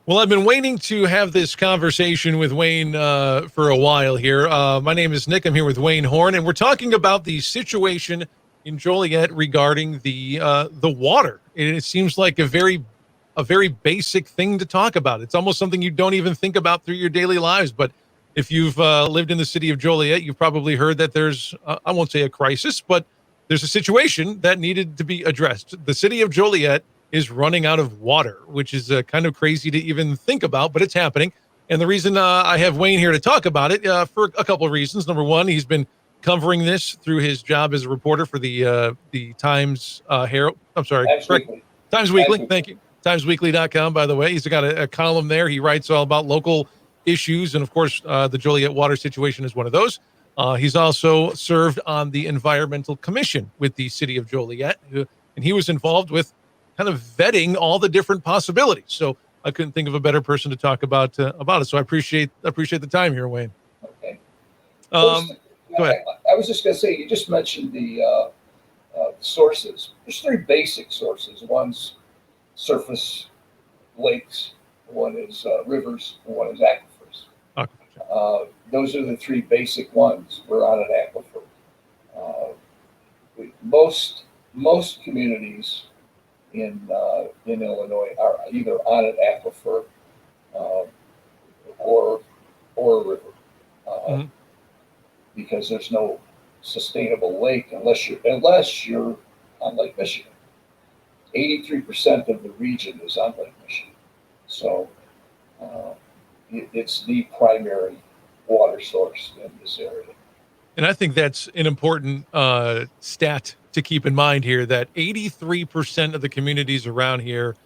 Well, I've been waiting to have this conversation with Wayne for a while here. My name is Nick. I'm here with Wayne Horne, and we're talking about the situation in Joliet regarding the water. And it seems like a very basic thing to talk about. It's almost something you don't even think about through your daily lives. But if you've lived in the city of Joliet, you've probably heard that there's I won't say a crisis, but there's a situation that needed to be addressed. The city of Joliet is running out of water, which is kind of crazy to even think about, but it's happening. And the reason I have Wayne here to talk about it for a couple of reasons. Number one, he's been covering this through his job as a reporter for the Times Herald. I'm sorry, correct? Absolutely. Times Weekly. Absolutely. Thank you. TimesWeekly.com, by the way. He's got a column there. He writes all about local issues. And of course, the Joliet water situation is one of those. He's also served on the Environmental Commission with the city of Joliet, and he was involved with kind of vetting all the different possibilities. So I couldn't think of a better person to talk about it. So I appreciate the time here, Wayne. Okay. Um, First, Go ahead. I was just going to say, you just mentioned the sources. There's three basic sources. One's surface lakes, one is rivers, and one is aquifers. Those are the three basic ones. We're on an aquifer. Most communities in Illinois are either on an aquifer uh, or a river, Mhm. because there's no sustainable lake unless you're on Lake Michigan. 83% of the region is on Lake Michigan, so uh, it's the primary water source in this area. And I think that's an important stat to keep in mind here, that 83% of the communities around here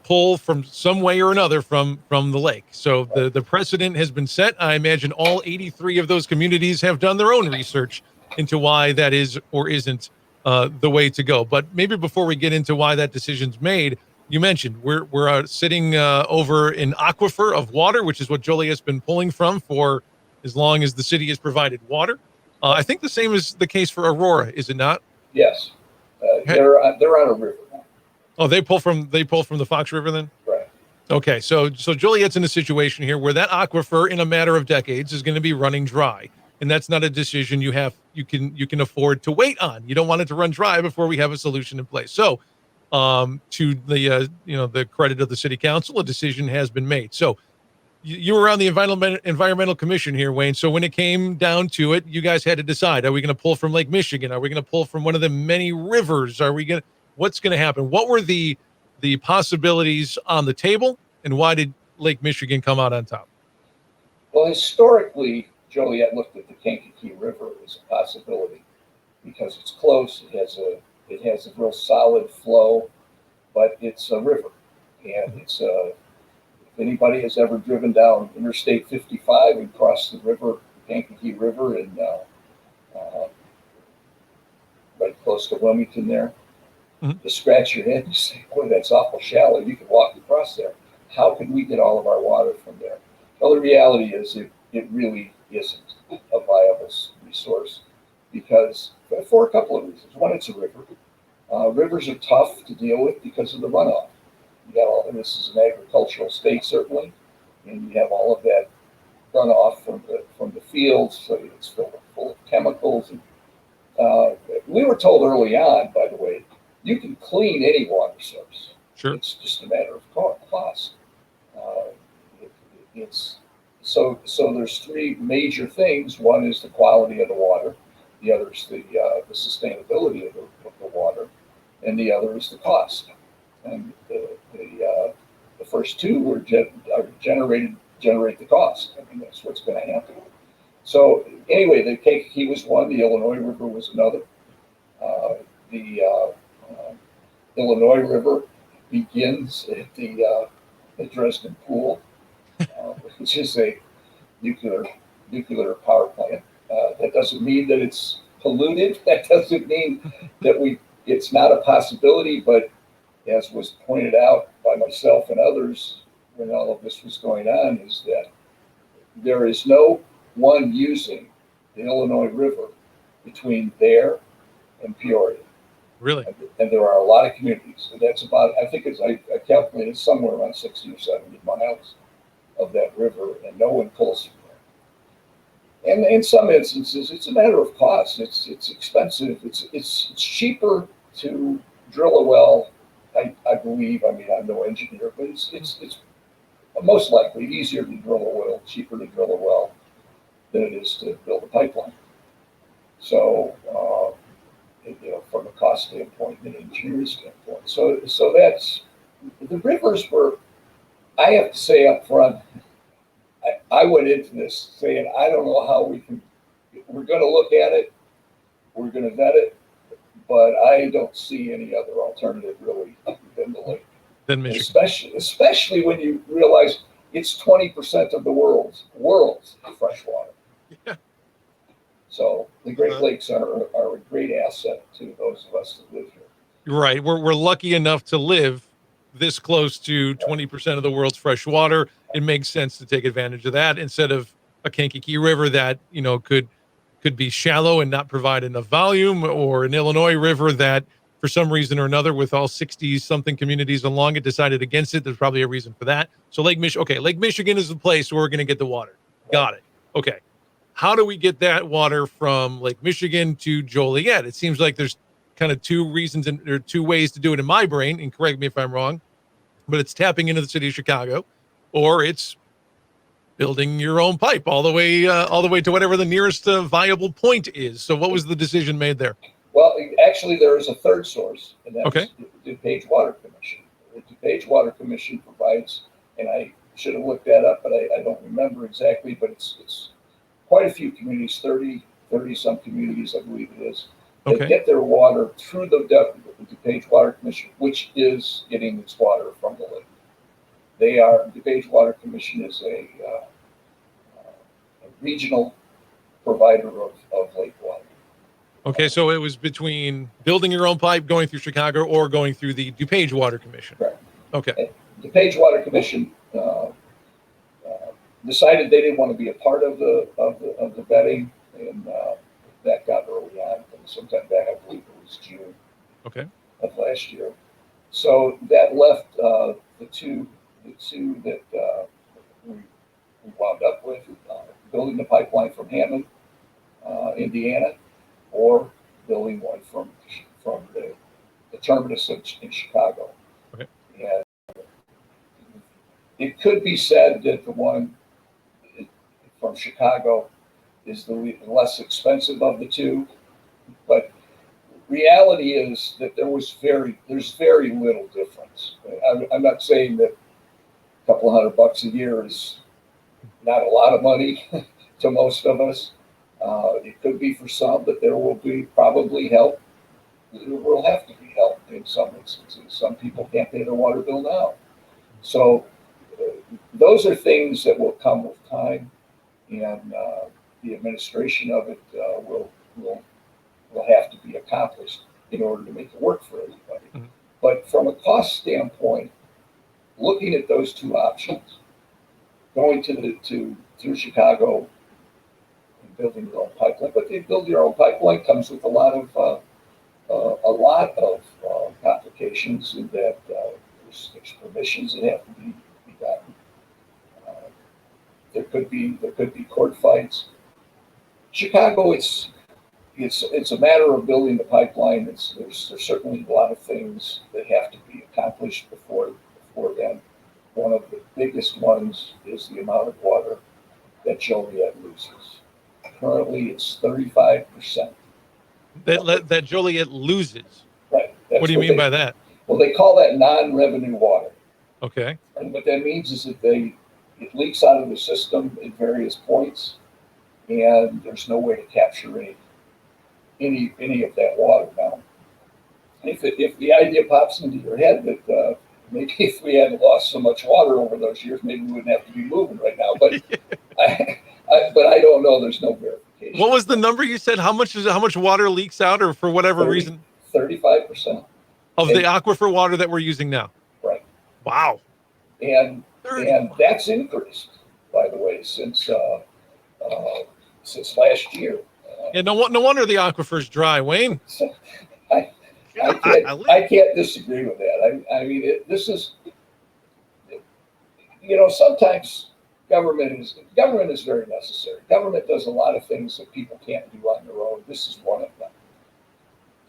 pull from some way or another from the lake. So Right. the precedent has been set. I imagine all 83 of those communities have done their own research into why that is or isn't the way to go. But maybe before we get into why that decision's made, you mentioned we're sitting over an aquifer of water, which is what Joliet's been pulling from for as long as the city has provided water. I think the same is the case for Aurora, is it not? Yes, Hey, they're on a river now. oh, they pull from the Fox River then? Right. Okay, so Joliet's in a situation here where that aquifer, in a matter of decades, is going to be running dry, and that's not a decision you can afford to wait on. You don't want it to run dry before we have a solution in place. So, to the credit of the city council, a decision has been made. So you were on the environmental commission here, Wayne. So when it came down to it, you guys had to decide: are we going to pull from Lake Michigan? Are we going to pull from one of the many rivers? What's going to happen? What were the possibilities on the table, and why did Lake Michigan come out on top? Well, historically, Joliet looked at the Kankakee River as a possibility because it's close. It has a real solid flow, but it's a river, and it's if anybody has ever driven down Interstate 55 and crossed the river, the Kankakee River, and uh, right close to Wilmington there, Mhm. you scratch your head and you say, "Boy, that's awful shallow. You could walk across there. How can we get all of our water from there?" Well, the reality is it really isn't a viable resource because for a couple of reasons. One, it's a river. Rivers are tough to deal with because of the runoff. You got all, and this is an agricultural state certainly, and you have all of that runoff from the fields, so it's full of chemicals. And we were told early on, by the way, you can clean any water source. Sure. It's just a matter of cost. Uh, it, it's so there's three major things. One is the quality of the water. The other is the sustainability of the water, and the other is the cost. And the first two are generate the cost. I mean, that's what's going to happen. So anyway, the Kankakee was one. The Illinois River was another. The Illinois River begins at Dresden Pool, which is a nuclear nuclear power plant. That doesn't mean that it's polluted. That doesn't mean that it's not a possibility. But as was pointed out by myself and others when all of this was going on, is that there is no one using the Illinois River between there and Peoria. Really? And there are a lot of communities. And that's about, I think I calculated somewhere around 60 or 70 miles of that river, and no one pulls from there. And in some instances, it's a matter of cost. It's expensive. It's cheaper to drill a well. I believe. I mean, I'm no engineer, but it's most likely easier to drill a well, cheaper to drill a well than it is to build a pipeline. So, from a cost standpoint and an engineering standpoint. So that's the rivers were. I have to say up front, I went into this saying I don't know how we can. We're going to look at it. We're going to vet it, but I don't see any other alternative really than the lake. Than Michigan. Especially when you realize it's 20% of the world's fresh water. Yeah. So the Great Lakes are a great asset to those of us that live here. Right. We're lucky enough to live this close to 20% of the world's fresh water. It makes sense to take advantage of that instead of a Kankakee River that, could be shallow and not provide enough volume, or an Illinois River that for some reason or another, with all 60 something communities along it, decided against it. There's probably a reason for that. So Lake Michigan is the place where we're going to get the water. Got it. Okay. How do we get that water from Lake Michigan to Joliet? It seems like there's kind of two reasons or two ways to do it in my brain, and correct me if I'm wrong, but it's tapping into the city of Chicago, or it's building your own pipe all the way to whatever the nearest viable point is. So what was the decision made there? Well, actually, there is a third source, and that's the DuPage Water Commission. The DuPage Water Commission provides, and I should have looked that up, but I don't remember exactly, but it's quite a few communities, 30 some communities, I believe it is. They get their water through the DuPage Water Commission, which is getting its water from the lake. DuPage Water Commission is a regional provider of lake water. Okay, so it was between building your own pipe, going through Chicago, or going through the DuPage Water Commission. Correct. Okay. DuPage Water Commission decided they didn't want to be a part of the vetting, and that got early on. And sometime back, I believe it was June of last year. So that left the two that we wound up with, building the pipeline from Hammond, Indiana, or building one from the terminus in Chicago. Okay. And it could be said that the one from Chicago is the less expensive of the two, but reality is that there's very little difference. I'm not saying that a couple of $100 a year is not a lot of money to most of us. It could be for some, but there will be probably help. There will have to be help in some instances. Some people can't pay their water bill now. So those are things that will come with time, and the administration of it will have to be accomplished in order to make it work for everybody. Mm-hmm. But from a cost standpoint, looking at those two options, going through Chicago and building your own pipeline, but they build your own pipeline comes with a lot of complications in that there's permissions that have to be gotten. There could be court fights. Chicago, it's a matter of building the pipeline. There's certainly a lot of things that have to be accomplished before then. One of the biggest ones is the amount of water that Joliet loses. Currently, it's 35%. That Joliet loses. Right. What do you mean by that? Well, they call that non-revenue water. Okay. And what that means is that it leaks out of the system at various points, and there's no way to capture any of that water now. If the idea pops into your head that maybe if we hadn't lost so much water over those years, maybe we wouldn't have to be moving right now. But but I don't know. There's no verification. What was the number you said? How much water leaks out, or for whatever reason? 35% of the aquifer water that we're using now. Right. Wow. And that's increased, by the way, since last year. Yeah, no wonder the aquifer's dry, Wayne. I can't disagree with that. I mean, this is, sometimes government is very necessary. Government does a lot of things that people can't do on their own. This is one of them.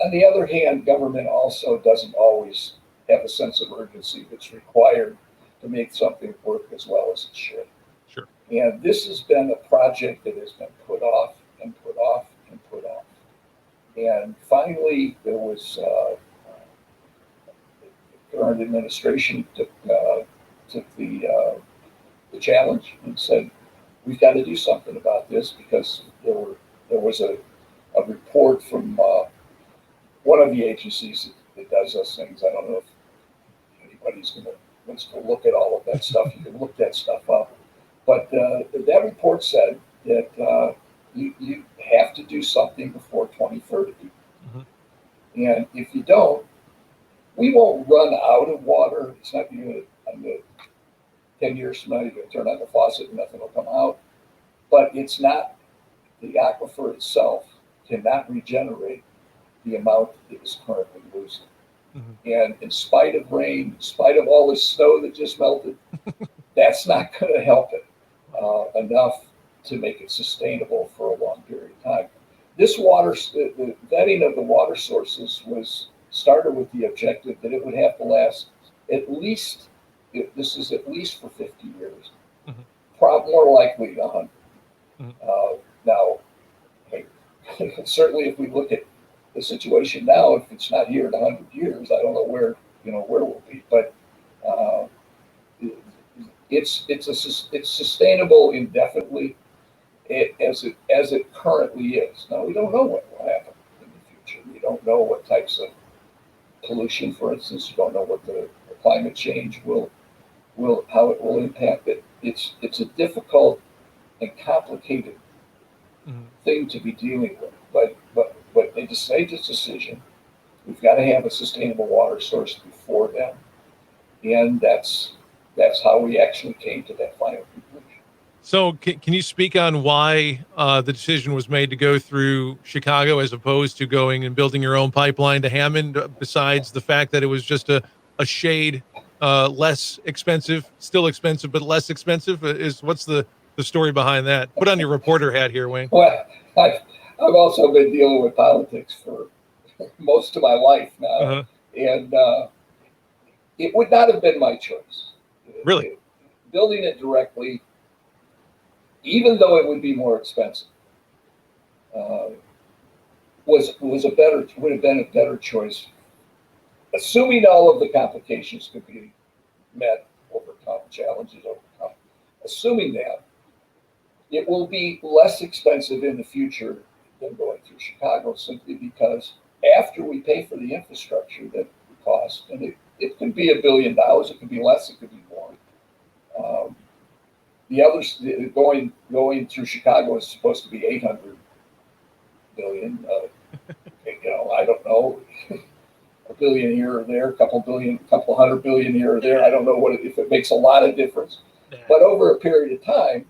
On the other hand, government also doesn't always have a sense of urgency that's required to make something work as well as it should. Sure. And this has been a project that has been put off and put off and put off. And finally, there was the current administration took the challenge and said, we've got to do something about this, because there was a report from one of the agencies that does those things. I don't know if anybody's wants to look at all of that stuff. You can look that stuff up. But that report said that you have to do something before 2030. Mm-hmm. And if you don't, we won't run out of water. It's not going to, 10 years from now, you're going to turn on the faucet and nothing will come out. But it's not, the aquifer itself cannot regenerate the amount that it is currently losing. Mm-hmm. And in spite of rain, in spite of all this snow that just melted, that's not going to help it enough to make it sustainable for a long period of time. This water, the vetting of the water sources started with the objective that it would have to last at least, this is at least for 50 years, mm-hmm. Probably more likely 100. Mm-hmm. Now, certainly if we look at the situation now, if it's not here in 100 years, I don't know where we'll be. But it's sustainable indefinitely as it currently is. Now, we don't know what will happen in the future. We don't know what types of pollution, for instance. We don't know what the climate change how it will impact it. It's a difficult and complicated mm-hmm. thing to be dealing with. But they just made this decision. We've got to have a sustainable water source before then, and that's how we actually came to that final conclusion. So, can you speak on why the decision was made to go through Chicago as opposed to going and building your own pipeline to Hammond? Besides the fact that it was just a shade less expensive, still expensive, but less expensive. What's the story behind that? Put on your reporter hat here, Wayne. Well, I've also been dealing with politics for most of my life now, uh-huh. And it would not have been my choice. Really? Building it directly, even though it would be more expensive, would have been a better choice, assuming all of the complications could be met, overcome, challenges overcome. Assuming that, it will be less expensive in the future than going through Chicago, simply because after we pay for the infrastructure that it costs, and it could be $1 billion, it could be less, it could be more. The others going through Chicago is supposed to be $800 billion. I don't know, $1 billion here or there, a couple $100 billion here or there. I don't know if it makes a lot of difference, but over a period of time,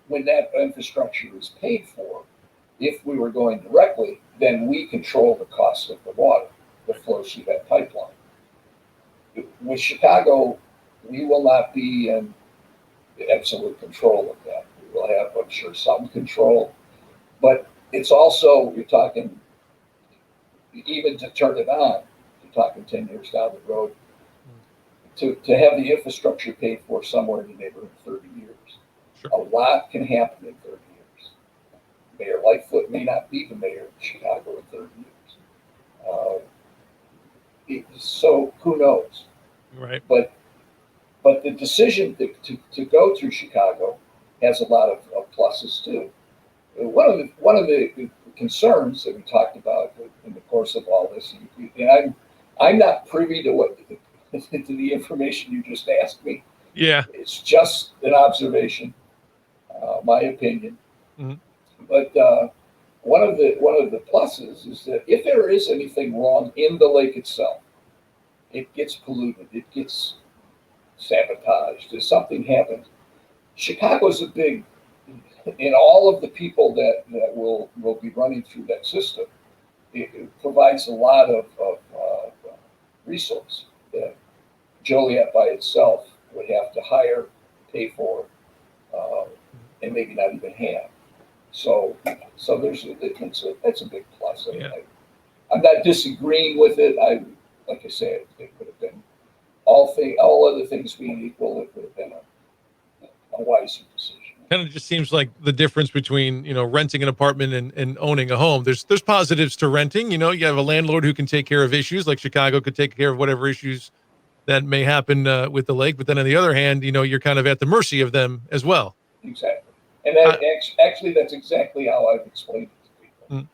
when that infrastructure is paid for, if we were going directly, then we control the cost of the water that flows through that pipeline. With Chicago, we will not be in absolute control of that. We will have, I'm sure, some control, but it's also, you're talking, even to turn it on, you're talking 10 years down the road, to have the infrastructure paid for somewhere in the neighborhood of 30 years. Sure. A lot can happen in 30 years. Mayor Lightfoot may not be the mayor of Chicago in 30 years. So who knows? Right. But the decision to go through Chicago has a lot of pluses too. One of the concerns that we talked about in the course of all this, and I'm not privy to to the information you just asked me. Yeah, it's just an observation, my opinion. Mm-hmm. But one of the pluses is that if there is anything wrong in the lake itself, it gets polluted, it gets sabotaged. If something happens, Chicago's a big, and all of the people that will be running through that system, it provides a lot of resource that Joliet by itself would have to hire, pay for, and maybe not even have. So that's a big plus. Yeah. I'm not disagreeing with it. Like I said, it could have been all other things being equal. It would have been a wiser decision. Kind of just seems like the difference between, renting an apartment and owning a home. There's positives to renting. You have a landlord who can take care of issues, like Chicago could take care of whatever issues that may happen with the lake. But then on the other hand, you're kind of at the mercy of them as well. Exactly. And actually, that's exactly how I've explained it to people.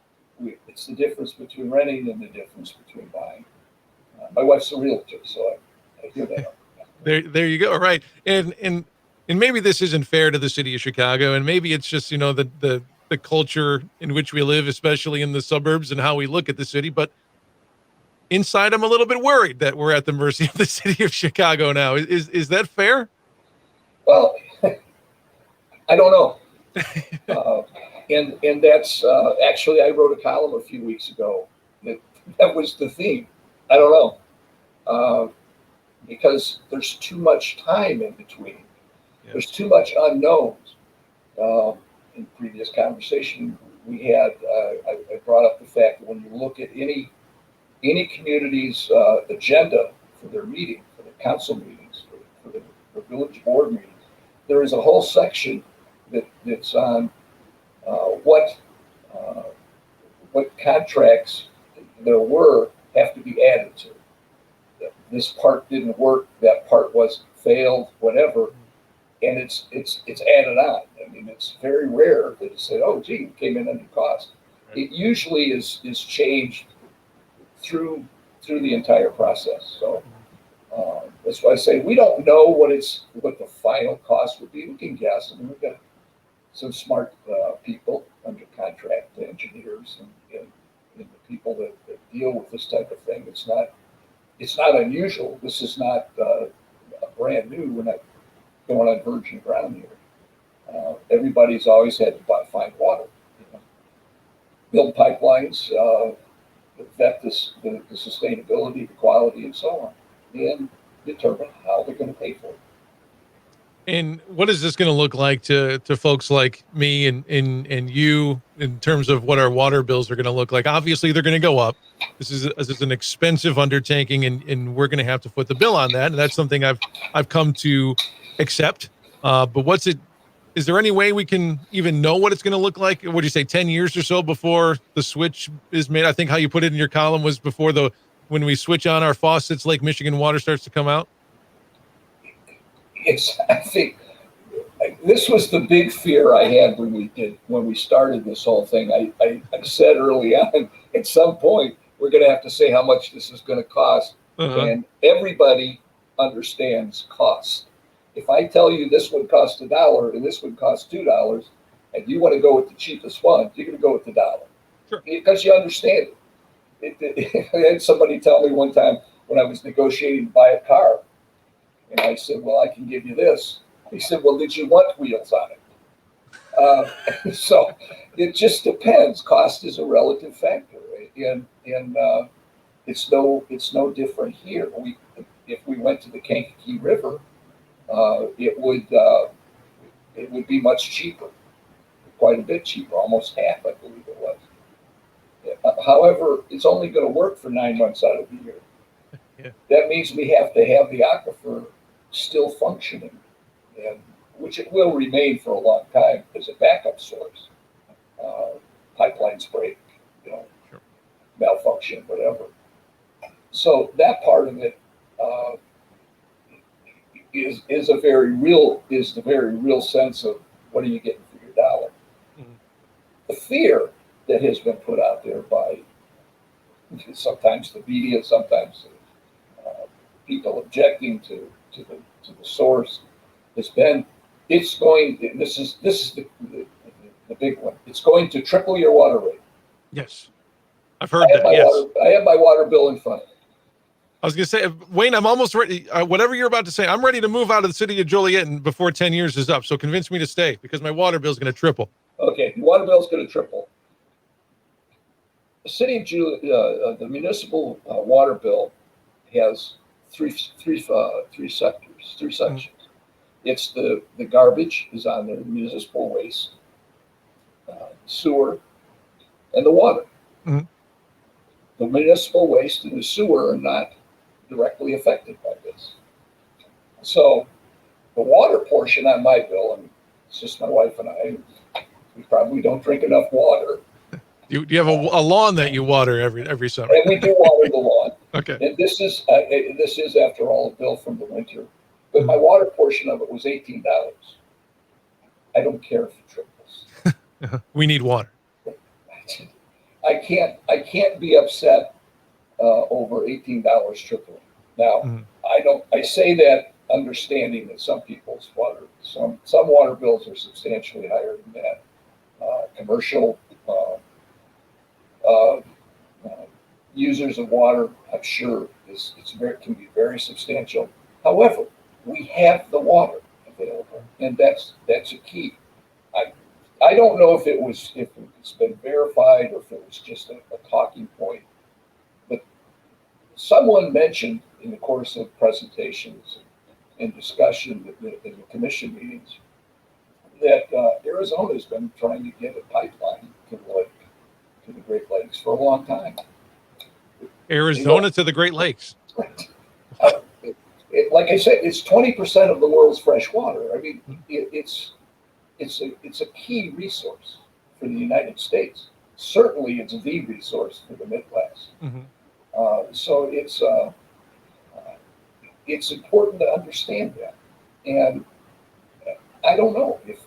It's the difference between renting and the difference between buying. My wife's a realtor, so I hear that. There you go. All right. And maybe this isn't fair to the city of Chicago, and maybe it's just, the culture in which we live, especially in the suburbs, and how we look at the city. But inside, I'm a little bit worried that we're at the mercy of the city of Chicago now. Is that fair? Well, I don't know. And that's actually, I wrote a column a few weeks ago that was the theme. I don't know, because there's too much time in between. Yeah. There's too much unknowns. In previous conversation we had, I brought up the fact that when you look at any community's agenda for their meeting, for the council meetings, for the village board meetings, there is a whole section that's on what contracts there have to be added to. This part didn't work, that part failed, whatever, and it's added on. I mean, it's very rare that it said, "Oh, gee, it came in under cost." Right. It usually is changed through the entire process. So that's why I say we don't know what the final cost would be. We can guess. I mean, we've got some smart people under contract, engineers and the people that deal with this type of thing. It's not unusual. This is not a brand new. We're not going on virgin ground here. Everybody's always had to find water, build pipelines, vet the sustainability, the quality, and so on, and determine how they're going to pay for it. And what is this going to look like to folks like me and you in terms of what our water bills are going to look like? Obviously, they're going to go up. This is an expensive undertaking, and we're going to have to foot the bill on that. And that's something I've come to accept. But is there any way we can even know what it's going to look like? What do you say, 10 years or so before the switch is made? I think how you put it in your column was before when we switch on our faucets, Lake Michigan water starts to come out. I think this was the big fear I had when we started this whole thing. I said early on, at some point, we're going to have to say how much this is going to cost. And everybody understands cost. If I tell you this would cost $1 and this would cost $2, and you want to go with the cheapest one, you're going to go with the $1. Sure. Because you understand it. I had somebody tell me one time when I was negotiating to buy a car, and I said, "Well, I can give you this." He said, "Well, did you want wheels on it?" So it just depends. Cost is a relative factor, and it's no different here. If we went to the Kankakee River, it would be much cheaper, quite a bit cheaper, almost half, I believe it was. However, it's only going to work for 9 months out of the year. Yeah. That means we have to have the aquifer still functioning, and which it will remain for a long time as a backup source. Pipelines break, sure. Malfunction, whatever. So that part of it is the very real sense of what are you getting for your dollar. Mm-hmm. The fear that has been put out there by sometimes the media, sometimes people objecting to the source has been, this is the big one. It's going to triple your water rate. Yes, I've heard that. Yes, I have my water bill in front of me. I was going to say, Wayne, I'm almost ready. Whatever you're about to say, I'm ready to move out of the city of Joliet before 10 years is up. So convince me to stay because my water bill is going to triple. Okay, the water bill is going to triple. The city of Joliet, the municipal water bill has three sectors, three sections. It's the garbage is on there, municipal waste, sewer, and the water. Mhm. The municipal waste and the sewer are not directly affected by this. So the water portion on my bill, and it's just my wife and I, we probably don't drink enough water. Do you have a lawn that you water every summer? And we do water the lawn. Okay. And this is after all a bill from the winter. But my water portion of it was $18. I don't care if it triples. We need water. I can't be upset over $18 tripling. Now, I say that understanding that some people's some water bills are substantially higher than that. Commercial users of water, I'm sure, can be very substantial. However, we have the water available, and that's a key. I don't know if it's been verified or if it was just a talking point, but someone mentioned in the course of presentations and discussion in the commission meetings that Arizona has been trying to get a pipeline to the Great Lakes for a long time. Arizona to the Great Lakes. Like I said, it's 20% of the world's fresh water. I mean, it's a key resource for the United States. Certainly, it's the resource for the Midwest. So it's important to understand that. And I don't know if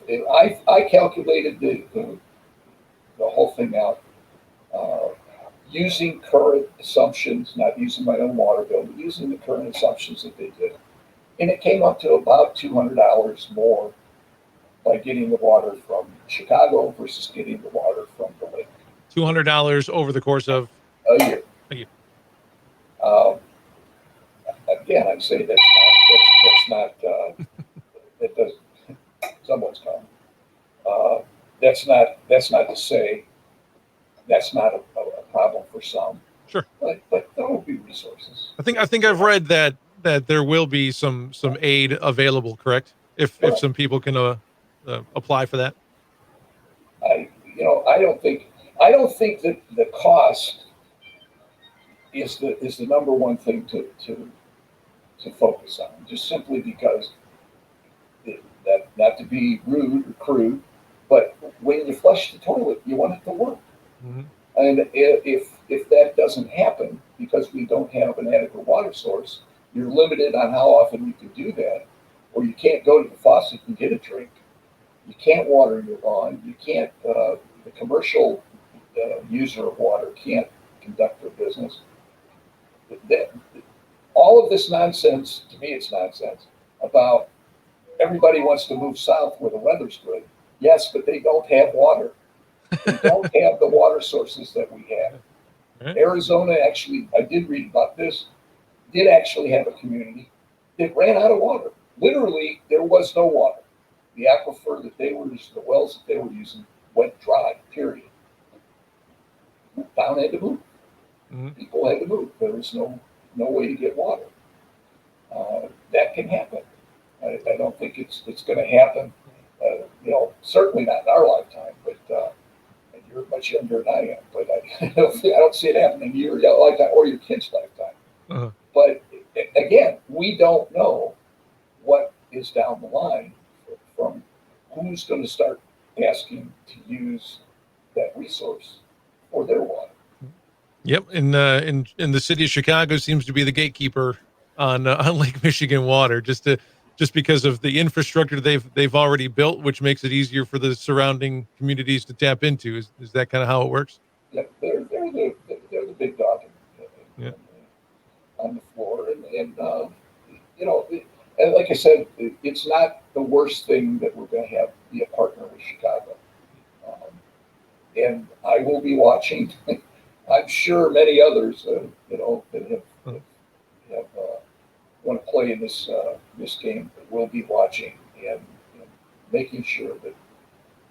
I calculated the whole thing out using current assumptions, not using my own water bill, but using the current assumptions that they did, and it came up to about $200 more by getting the water from Chicago versus getting the water from the lake. $200 over the course of a year. Again, I'd say that's not that does someone's comment. That's not to say that's not a problem for some. Sure, but there will be resources. I think I've read that there will be some aid available. Correct? If some people can apply for that. I don't think that the cost is the number one thing to focus on. Just simply because that, not to be rude or crude, but when you flush the toilet, you want it to work. And if that doesn't happen because we don't have an adequate water source, you're limited on how often you can do that, or you can't go to the faucet and get a drink. You can't water your lawn. You can't. The commercial user of water can't conduct their business. All of this nonsense, to me, it's nonsense about everybody wants to move south where the weather's good. Yes, but they don't have water. They don't have the water sources that we have. Right. Arizona actually, I did read about this, did actually have a community that ran out of water. Literally, there was no water. The aquifer that they were using, the wells that they were using, went dry, period. Town had to move. People had to move. There was no way to get water. That can happen. I don't think it's going to happen. Certainly not in our lifetime. But and you're much younger than I am. But I don't see it happening in your lifetime or your kid's lifetime. But again, we don't know what is down the line from who's going to start asking to use that resource for their water. Yep, in the city of Chicago seems to be the gatekeeper on Lake Michigan water, just because of the infrastructure they've already built, which makes it easier for the surrounding communities to tap into. Is that kind of how it works? Yeah, they're the big dog on the floor, and and like I said, it's not the worst thing that we're going to be a partner with Chicago, and I will be watching. I'm sure many others, that have want to play in this game will be watching and making sure that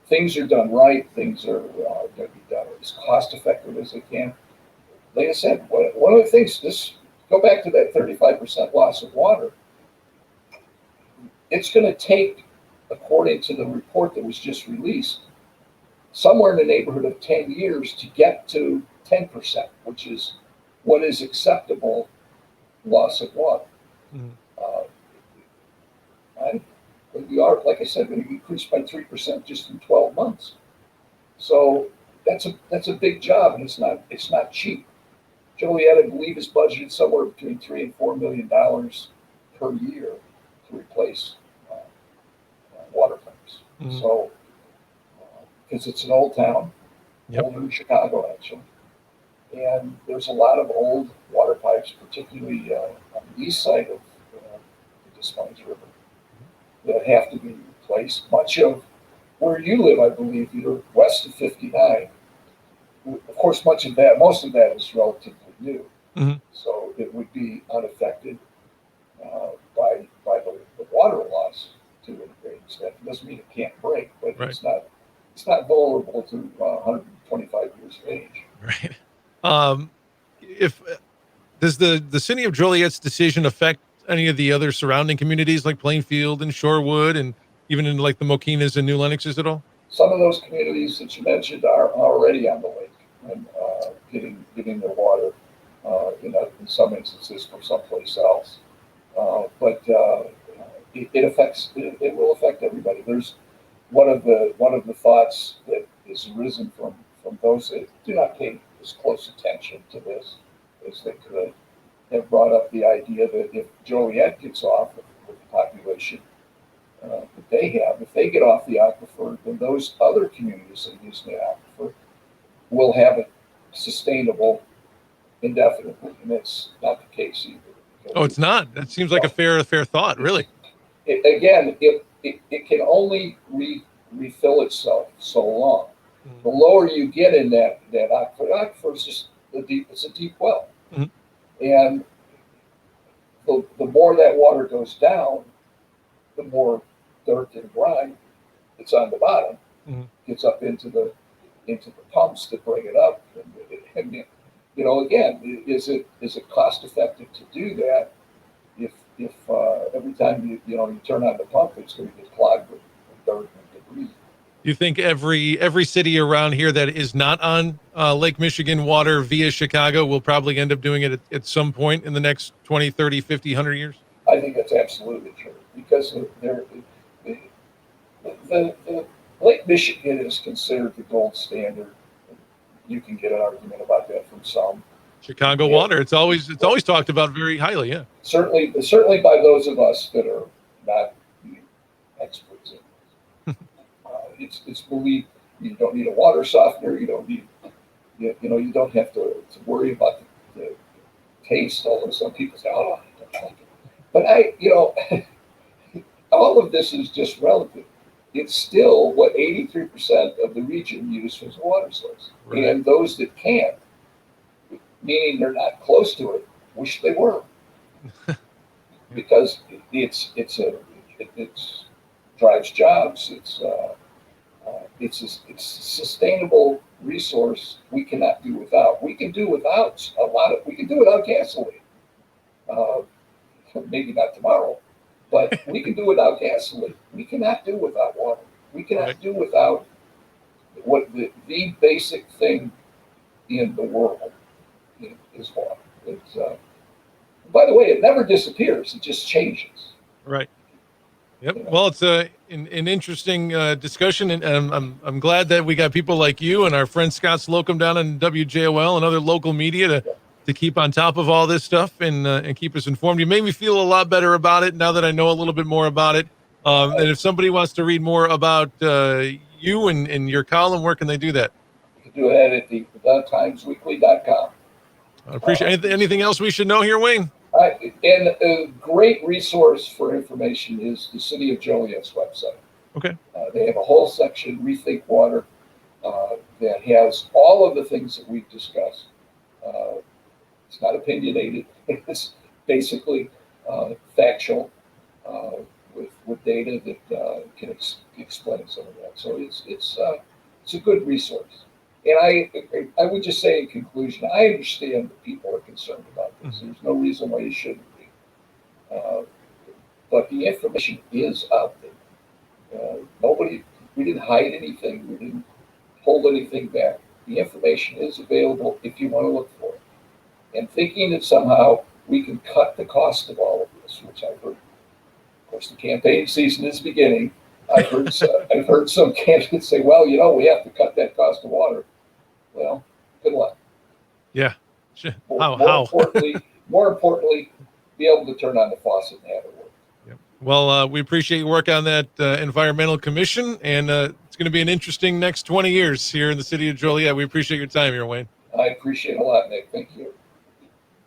things are done right. Things are going to be done as cost effective as they can. Like I said, one of the things this go back to that 35% loss of water. It's going to take, according to the report that was just released, somewhere in the neighborhood of 10 years to get to 10%, which is what is acceptable loss of water. Mhm. We are, like I said, going to increase by 3% just in 12 months. So that's a big job, and it's not cheap. Joliet, I believe, is budgeted somewhere between $3 and $4 million per year to replace water pipes. Mhm. So, because it's an old town, Yep. older than Chicago actually, and there's a lot of old water pipes, particularly on the east side of the Des Moines River, that have to be replaced. Much of where you live, I believe, you're west of 59. Of course, most of that is relatively new, Mhm. so it would be unaffected by the water loss to a great extent. It doesn't mean it can't break, but Right. it's not vulnerable to 125 years of age. Right. If does the city of Joliet's decision affect any of the other surrounding communities like Plainfield and Shorewood and even in like the Mokinas and New Lennoxes at all? Some of those communities that you mentioned are already on the lake and getting their water, in some instances from someplace else. But it will affect everybody. There's one of the thoughts that has arisen from those that do not pay as close attention to this as they could have brought up the idea that if Joliet gets off with the population that they have, if they get off the aquifer, then those other communities that use the aquifer will have it sustainable indefinitely, and that's not the case either. Oh, it's not. That seems like a fair thought, really. It can only refill itself so long. The Mhm. lower you get in that aquifer is just it's a deep well, Mhm. and the more that water goes down, the more dirt and grime that's on the bottom Mhm. gets up into the pumps that bring it up. And again, is it cost effective to do that if every time you turn on the pump, it's going to get clogged with dirt and debris. You think every city around here that is not on Lake Michigan water via Chicago will probably end up doing it at some point in the next 20, 30, 50, 100 years? I think that's absolutely true because the Lake Michigan is considered the gold standard. You can get an argument about that from some. Chicago Yeah, water. It's always talked about very highly. Yeah. certainly by those of us that are not experts in it. It's believed you don't need a water softener. You don't need you don't have to worry about the taste. Although some people say, "Oh, I don't like it," but all of this is just relative. It's still what 83% of the region use as a water source, Right. and those that can't, meaning they're not close to it, wish they were, Yeah. because it's drives jobs. It's a sustainable resource we cannot do without. We can do without we can do without gasoline. Uh, Maybe not tomorrow, but we can do without gasoline. We cannot do without water. We Right. cannot do without what the basic thing in the world is water. By the way, it never disappears. It just changes. Right. Yep. You know, Well, it's an interesting discussion, and I'm glad that we got people like you and our friend Scott Slocum down in WJOL and other local media to keep on top of all this stuff and keep us informed. You made me feel a lot better about it now that I know a little bit more about it. And if somebody wants to read more about you and your column, where can they do that? you can do that at thetimesweekly.com. I appreciate anything else we should know here, Wayne. And a great resource for information is the City of Joliet's website. Okay. They have a whole section, Rethink Water, that has all of the things that we've discussed. Uh, it's not opinionated. It's basically factual with data that can explain some of that. So it's a good resource. I would just say in conclusion, I understand that people are concerned about this. There's no reason why you shouldn't be. But the information is out there. We didn't hide anything. We didn't hold anything back. The information is available if you want to look for it. And thinking that somehow we can cut the cost of all of this, which I've heard. Of course, the campaign season is beginning. I've heard some candidates say, well, we have to cut that cost of water. Well, good luck. Yeah. More importantly, be able to turn on the faucet and have it work. Yep. Well, we appreciate your work on that environmental commission, and it's going to be an interesting next 20 years here in the city of Joliet. We appreciate your time here, Wayne. I appreciate it a lot, Nick. Thank you.